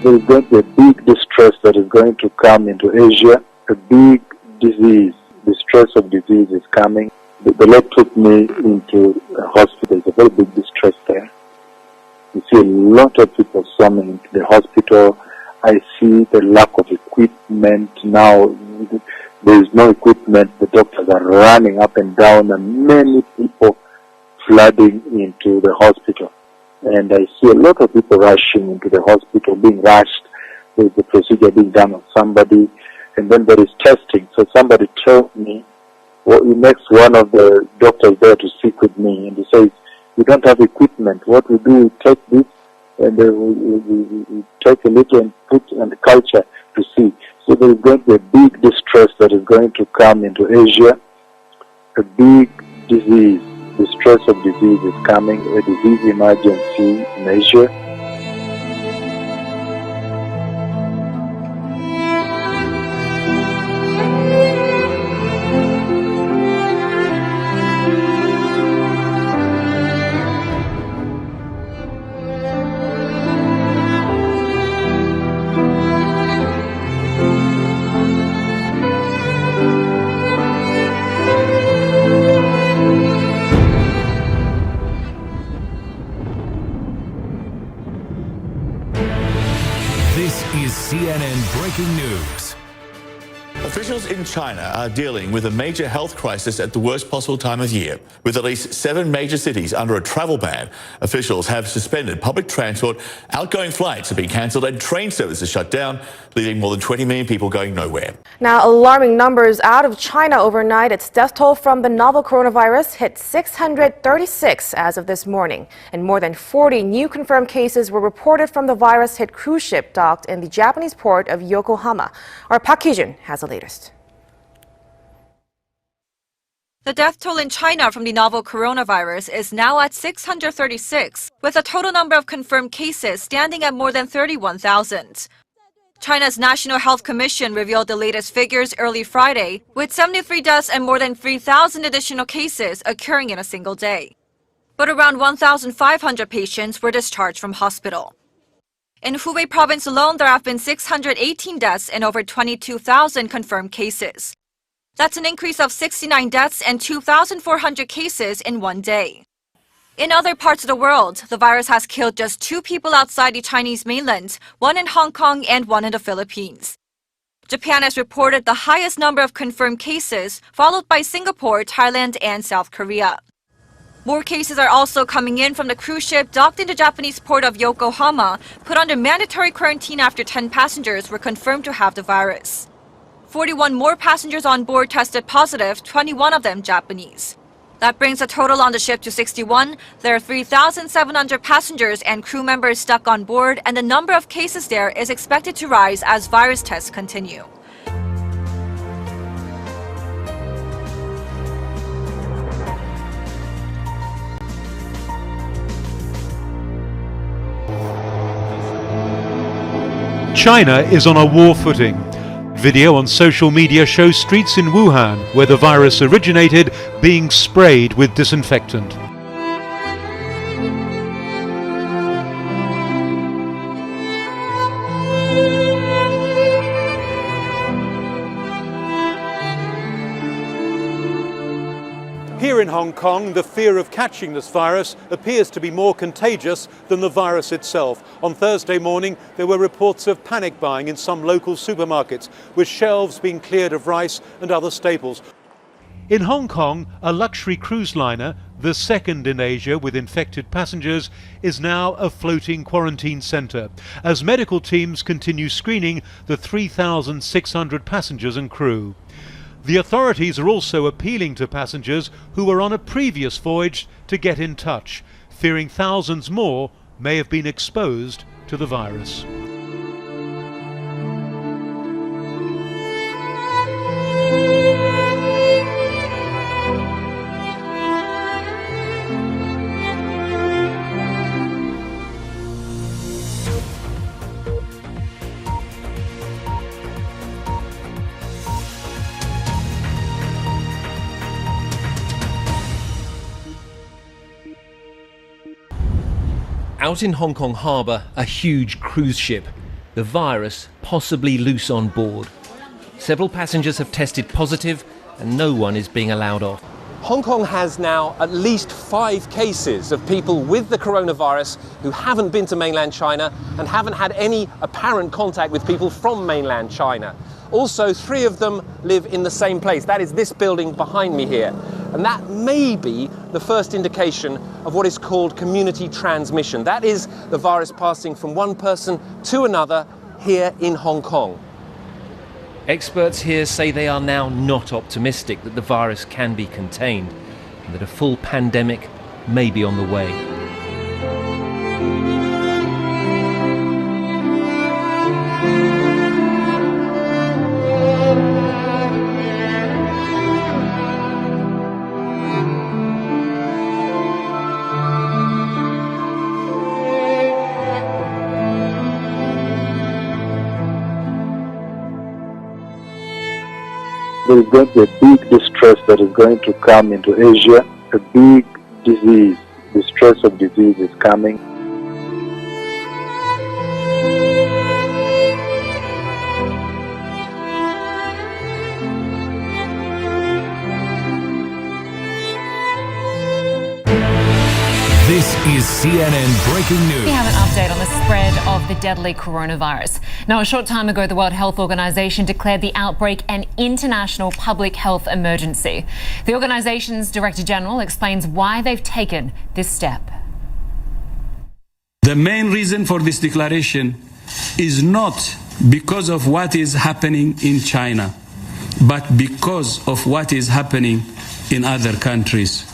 there is going to be a big distress that is going to come into Asia. A big disease, distress of disease is coming. The Lord took me into a hospital. There's a very big distress there. You see a lot of people swarming into the hospital. I see the lack of equipment now. There is no equipment. The doctors are running up and down, and many people flooding into the hospital. And I see a lot of people rushing into the hospital, being rushed. There's the procedure being done on somebody, and then there is testing. So somebody told me, well, he makes one of the doctors there to speak with me, and he says, "We don't have equipment. What we do, we take this, and we take a little and put in the culture to see." So there is going to be a big distress that is going to come into Asia. A big disease, distress of disease is coming, a disease emergency in Asia. This is CNN Breaking News. Officials in China are dealing with a major health crisis at the worst possible time of year. With at least 7 major cities under a travel ban, officials have suspended public transport, outgoing flights have been cancelled and train services shut down, leaving more than 20 million people going nowhere. Now, alarming numbers out of China overnight. Its death toll from the novel coronavirus hit 636 as of this morning. And more than 40 new confirmed cases were reported from the virus-hit cruise ship docked in the Japanese port of Yokohama. Our Park Hee-jun has the latest. The death toll in China from the novel coronavirus is now at 636, with the total number of confirmed cases standing at more than 31,000. China's National Health Commission revealed the latest figures early Friday, with 73 deaths and more than 3,000 additional cases occurring in a single day. But around 1,500 patients were discharged from hospital. In Hubei province alone, there have been 618 deaths and over 22,000 confirmed cases. That's an increase of 69 deaths and 2,400 cases in one day. In other parts of the world, the virus has killed just 2 people outside the Chinese mainland, one in Hong Kong and one in the Philippines. Japan has reported the highest number of confirmed cases, followed by Singapore, Thailand, and South Korea. More cases are also coming in from the cruise ship docked in the Japanese port of Yokohama, put under mandatory quarantine after 10 passengers were confirmed to have the virus. 41 more passengers on board tested positive, 21 of them Japanese. That brings the total on the ship to 61. There are 3,700 passengers and crew members stuck on board, and the number of cases there is expected to rise as virus tests continue. China is on a war footing. Video on social media shows streets in Wuhan, where the virus originated, being sprayed with disinfectant. Here in Hong Kong, the fear of catching this virus appears to be more contagious than the virus itself. On Thursday morning, there were reports of panic buying in some local supermarkets, with shelves being cleared of rice and other staples. In Hong Kong, a luxury cruise liner, the second in Asia with infected passengers, is now a floating quarantine centre, as medical teams continue screening the 3,600 passengers and crew. The authorities are also appealing to passengers who were on a previous voyage to get in touch, fearing thousands more may have been exposed to the virus. Out in Hong Kong harbour, a huge cruise ship the virus possibly loose on board. Several passengers have tested positive and no one is being allowed off. Hong Kong has now at least 5 cases of people with the coronavirus who haven't been to mainland China and haven't had any apparent contact with people from mainland China. Also, 3 of them live in the same place. That is this building behind me here. And that may be the first indication of what is called community transmission. That is the virus passing from one person to another here in Hong Kong. Experts here say they are now not optimistic that the virus can be contained and that a full pandemic may be on the way. There is going to be a big distress that is going to come into Asia. A big disease, distress of disease is coming. This is CNN Breaking News. We have an update on the spread of the deadly coronavirus. Now, a short time ago, the World Health Organization declared the outbreak an international public health emergency. The organization's Director General explains why they've taken this step. The main reason for this declaration is not because of what is happening in China, but because of what is happening in other countries.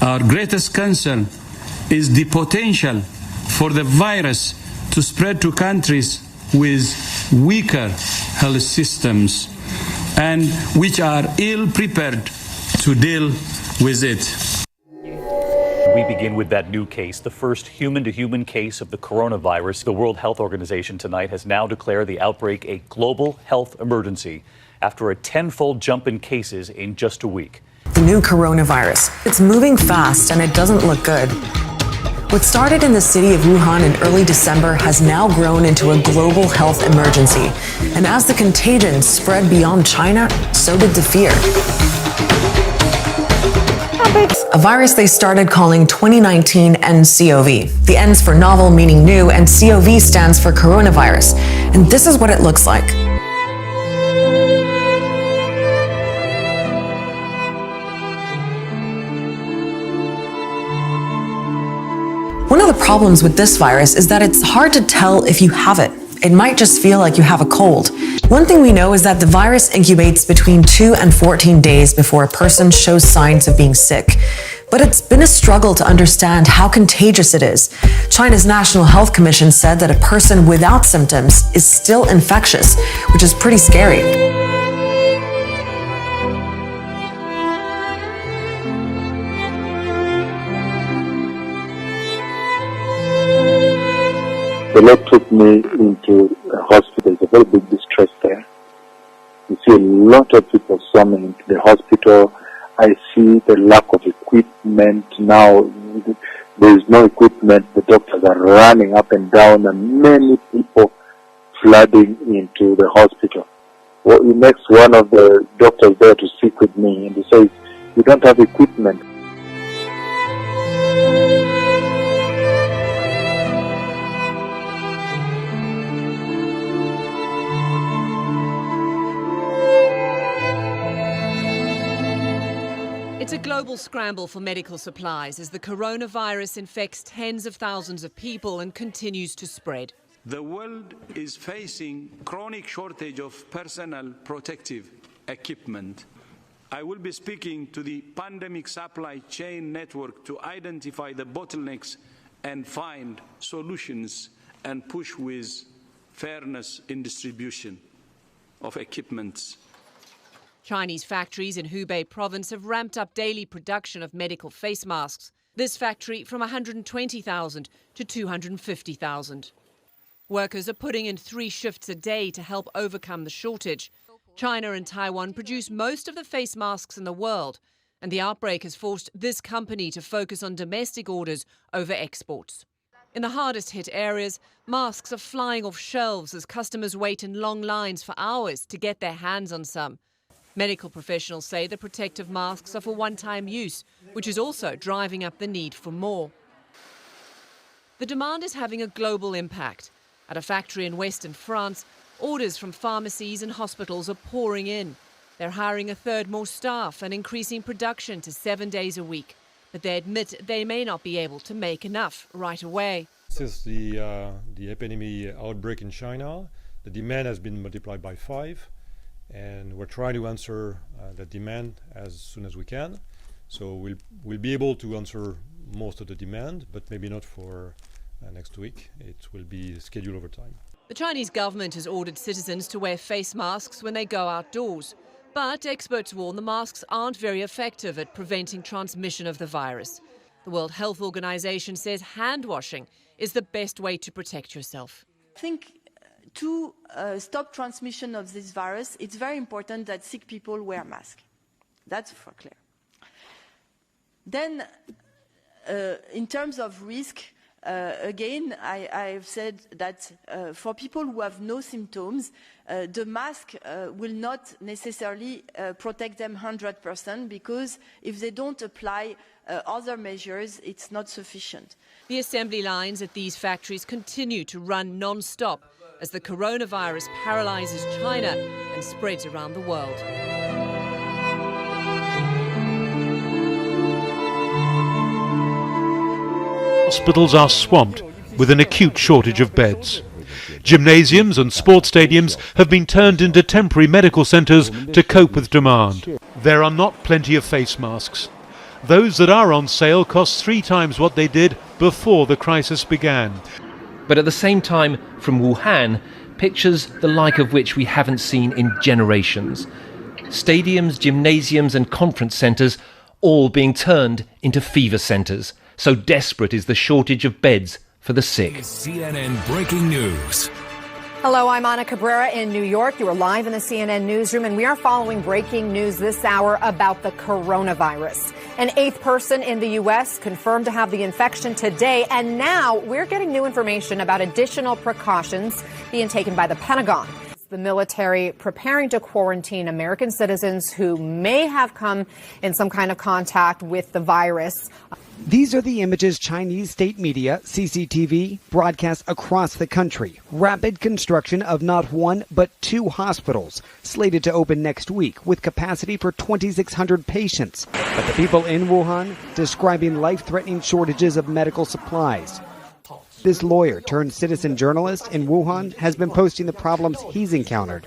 Our greatest concern is the potential for the virus to spread to countries with weaker health systems and which are ill prepared to deal with it. We begin with that new case, the first human-to-human case of the coronavirus. The World Health Organization tonight has now declared the outbreak a global health emergency after a 10-fold jump in cases in just a week. The new coronavirus. It's moving fast and it doesn't look good. What started in the city of Wuhan in early December has now grown into a global health emergency. And as the contagion spread beyond China, so did the fear. A virus they started calling 2019 nCoV. The N's for novel, meaning new, and CoV stands for coronavirus. And this is what it looks like. One of the problems with this virus is that it's hard to tell if you have it. It might just feel like you have a cold. One thing we know is that the virus incubates between 2 and 14 days before a person shows signs of being sick. But it's been a struggle to understand how contagious it is. China's National Health Commission said that a person without symptoms is still infectious, which is pretty scary. The Lord took me into a hospital. There's a very big distress there. You see a lot of people swarming into the hospital. I see the lack of equipment now. There is no equipment. The doctors are running up and down, and many people flooding into the hospital. Well, he makes one of the doctors there to speak with me, and he says, "You don't have equipment." It's a global scramble for medical supplies as the coronavirus infects tens of thousands of people and continues to spread. The world is facing chronic shortage of personal protective equipment. I will be speaking to the pandemic supply chain network to identify the bottlenecks and find solutions and push with fairness in distribution of equipment. Chinese factories in Hubei province have ramped up daily production of medical face masks. This factory from 120,000 to 250,000. Workers are putting in 3 shifts a day to help overcome the shortage. China and Taiwan produce most of the face masks in the world, and the outbreak has forced this company to focus on domestic orders over exports. In the hardest hit areas, masks are flying off shelves as customers wait in long lines for hours to get their hands on some. Medical professionals say the protective masks are for one-time use, which is also driving up the need for more. The demand is having a global impact. At a factory in western France, orders from pharmacies and hospitals are pouring in. They're hiring a third more staff and increasing production to 7 days a week. But they admit they may not be able to make enough right away. Since the epidemic outbreak in China, the demand has been multiplied by 5. And we're trying to answer that demand as soon as we can. So we'll be able to answer most of the demand, but maybe not for next week. It will be scheduled over time. The Chinese government has ordered citizens to wear face masks when they go outdoors. But experts warn the masks aren't very effective at preventing transmission of the virus. The World Health Organization says hand washing is the best way to protect yourself. I think to stop transmission of this virus, it's very important that sick people wear masks. That's for clear. Then, in terms of risk, again, I've said that for people who have no symptoms, the mask will not necessarily protect them 100% because if they don't apply other measures, it's not sufficient. The assembly lines at these factories continue to run non-stop as the coronavirus paralyzes China and spreads around the world. Hospitals are swamped with an acute shortage of beds. Gymnasiums and sports stadiums have been turned into temporary medical centres to cope with demand. There are not plenty of face masks. Those that are on sale cost 3 times what they did before the crisis began. But at the same time, from Wuhan, pictures the like of which we haven't seen in generations. Stadiums, gymnasiums and conference centres all being turned into fever centres. So desperate is the shortage of beds for the sick. CNN Breaking News. Hello, I'm Ana Cabrera in New York. You are live in the CNN newsroom, and we are following breaking news this hour about the coronavirus. An 8th person in the U.S. confirmed to have the infection today, and now we're getting new information about additional precautions being taken by the Pentagon. The military preparing to quarantine American citizens who may have come in some kind of contact with the virus. These are the images Chinese state media, CCTV, broadcast across the country. Rapid construction of not 1 but 2 hospitals, slated to open next week with capacity for 2,600 patients. But the people in Wuhan describing life-threatening shortages of medical supplies. This lawyer turned citizen journalist in Wuhan has been posting the problems he's encountered,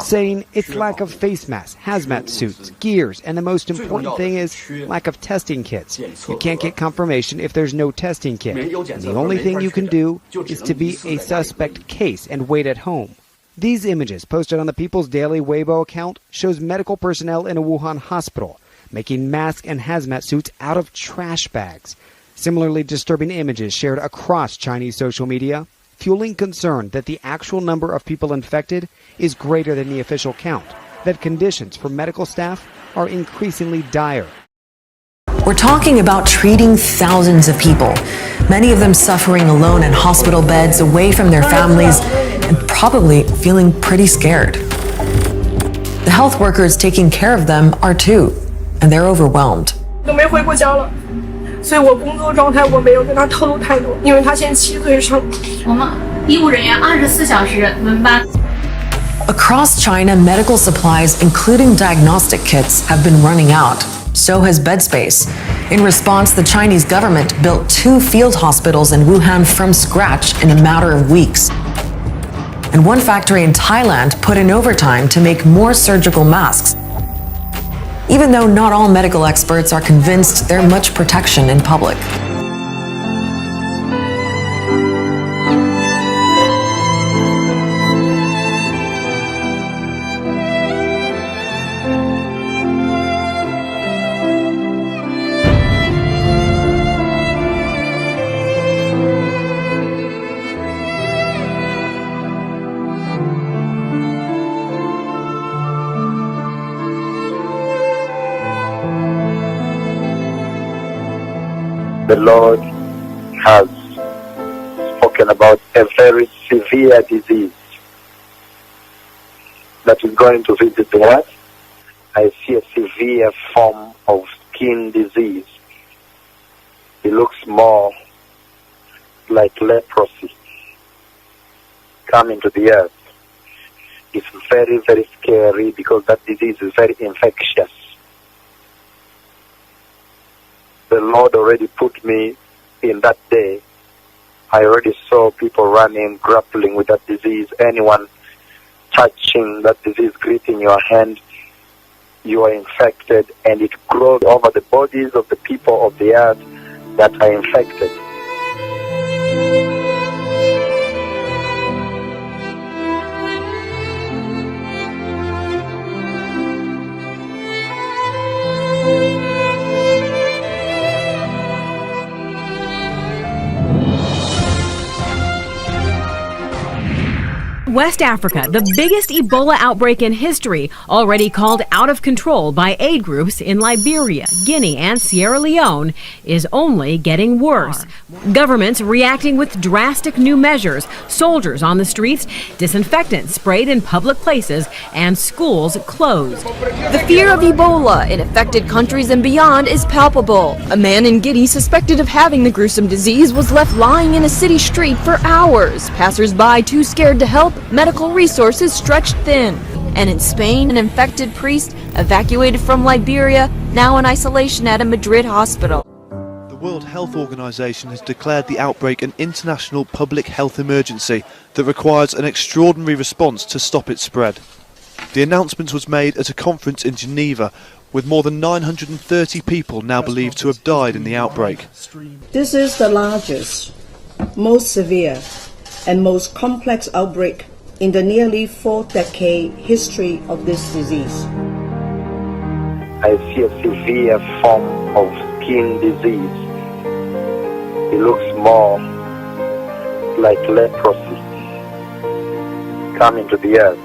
saying it's lack of face masks, hazmat suits, gears, and the most important thing is lack of testing kits. You can't get confirmation if there's no testing kit. And the only thing you can do is to be a suspect case and wait at home. These images posted on the People's Daily Weibo account shows medical personnel in a Wuhan hospital making masks and hazmat suits out of trash bags. Similarly disturbing images shared across Chinese social media, fueling concern that the actual number of people infected is greater than the official count, that conditions for medical staff are increasingly dire. We're talking about treating thousands of people, many of them suffering alone in hospital beds, away from their families, and probably feeling pretty scared. The health workers taking care of them are too, and they're overwhelmed. 所以我工作状态我没有跟他透露太多，因为他现在7岁生。我们医务人员24小时轮班。Across China, medical supplies, including diagnostic kits, have been running out. So has bed space. In response, the Chinese government built 2 field hospitals in Wuhan from scratch in a matter of weeks. And one factory in Thailand put in overtime to make more surgical masks. Even though not all medical experts are convinced there's much protection in public. The Lord has spoken about a very severe disease that is going to visit the earth. I see a severe form of skin disease. It looks more like leprosy coming to the earth. It's very, very scary because that disease is very infectious. The Lord already put me in that day. I already saw people running, grappling with that disease. Anyone touching that disease, gripping your hand, you are infected, and it grows over the bodies of the people of the earth that are infected. West Africa, the biggest Ebola outbreak in history, already called out of control by aid groups in Liberia, Guinea, and Sierra Leone, is only getting worse. Governments reacting with drastic new measures, soldiers on the streets, disinfectant sprayed in public places, and schools closed. The fear of Ebola in affected countries and beyond is palpable. A man in Guinea suspected of having the gruesome disease was left lying in a city street for hours. Passers-by too scared to help, medical resources stretched thin. And in Spain, an infected priest evacuated from Liberia, now in isolation at a Madrid hospital. The World Health Organization has declared the outbreak an international public health emergency that requires an extraordinary response to stop its spread. The announcement was made at a conference in Geneva, with more than 930 people now believed to have died in the outbreak. This is the largest, most severe, and most complex outbreak in the nearly 4-decade history of this disease. I see a severe form of skin disease. It looks more like leprosy coming to the earth.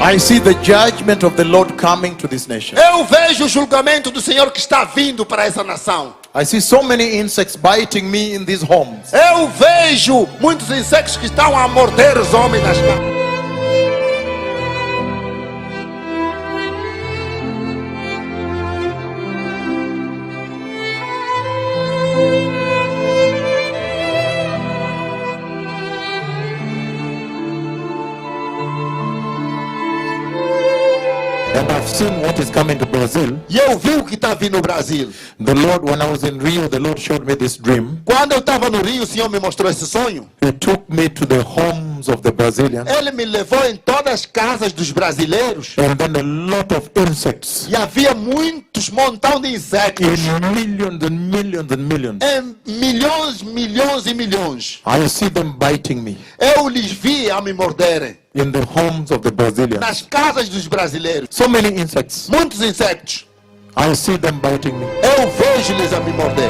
I see the judgment of the Lord coming to this nation. Eu vejo o julgamento do Senhor que está vindo para essa nação. I see so many insects biting me in these homes. Eu vejo muitos insetos que estão a morder os homens nas casas. And I've seen what is coming to Brazil. E eu vi o que está vindo no Brasil. The Lord, when I was in Rio, the Lord showed me this dream. Quando eu estava no Rio, o Senhor me mostrou esse sonho. He took me to the homes of the Brazilians. Ele me levou em todas as casas dos brasileiros. And then a lot of insects. E havia muitos montão de insetos. In millions and millions and millions. Em milhões, milhões e milhões. I see them biting me. Eu lhes vi a me morderem. In the homes of the Brazilians. Nas casas dos brasileiros. So many insects. Muitos insetos. I see them biting me. Eu vejo-lhes a me morder.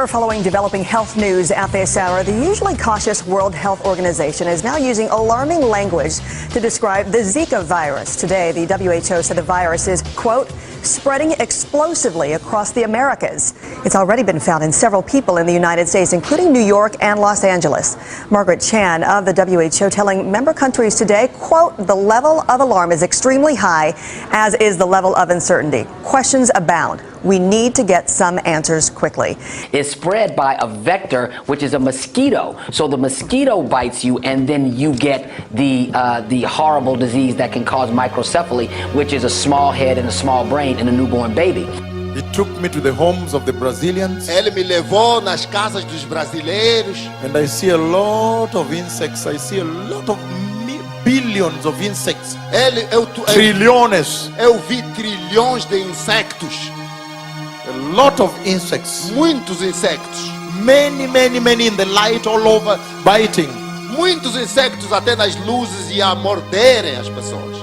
Following developing health news at this hour, the usually cautious World Health Organization is now using alarming language to describe the Zika virus. Today, the WHO said the virus is, quote, spreading explosively across the Americas. It's already been found in several people in the United States, including New York and Los Angeles. Margaret Chan of the WHO telling member countries today, quote, the level of alarm is extremely high, as is the level of uncertainty. Questions abound. We need to get some answers quickly. It's spread by a vector, which is a mosquito. So the mosquito bites you, and then you get the horrible disease that can cause microcephaly, which is a small head and a small brain in a newborn baby. He took me to the homes of the Brazilians. Ele me levou nas casas dos brasileiros. And I see a lot of insects. I see a lot of billions of insects. Trilhões. Eu vi trilhões de insectos. A lot of insects. Muitos insectos. Many in the light all over, biting. Muitos insectos até nas luzes e a morderem as pessoas.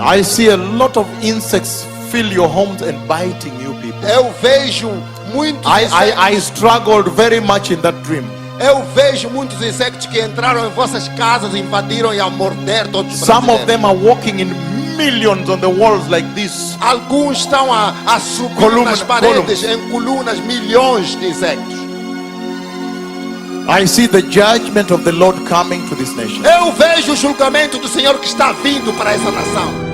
I see a lot of insects fill your homes and biting you people. Eu vejo muitos I struggled very much in that dream. Eu vejo muitos insectos que entraram em vossas casas, invadiram e a morder todos os brasileiros. Some of them are walking in millions on the walls like this. Alguns estão a subir nas paredes em colunas, milhões de insectos. I see the judgment of the Lord coming to this nation. Eu vejo o julgamento do Senhor que está vindo para essa nação.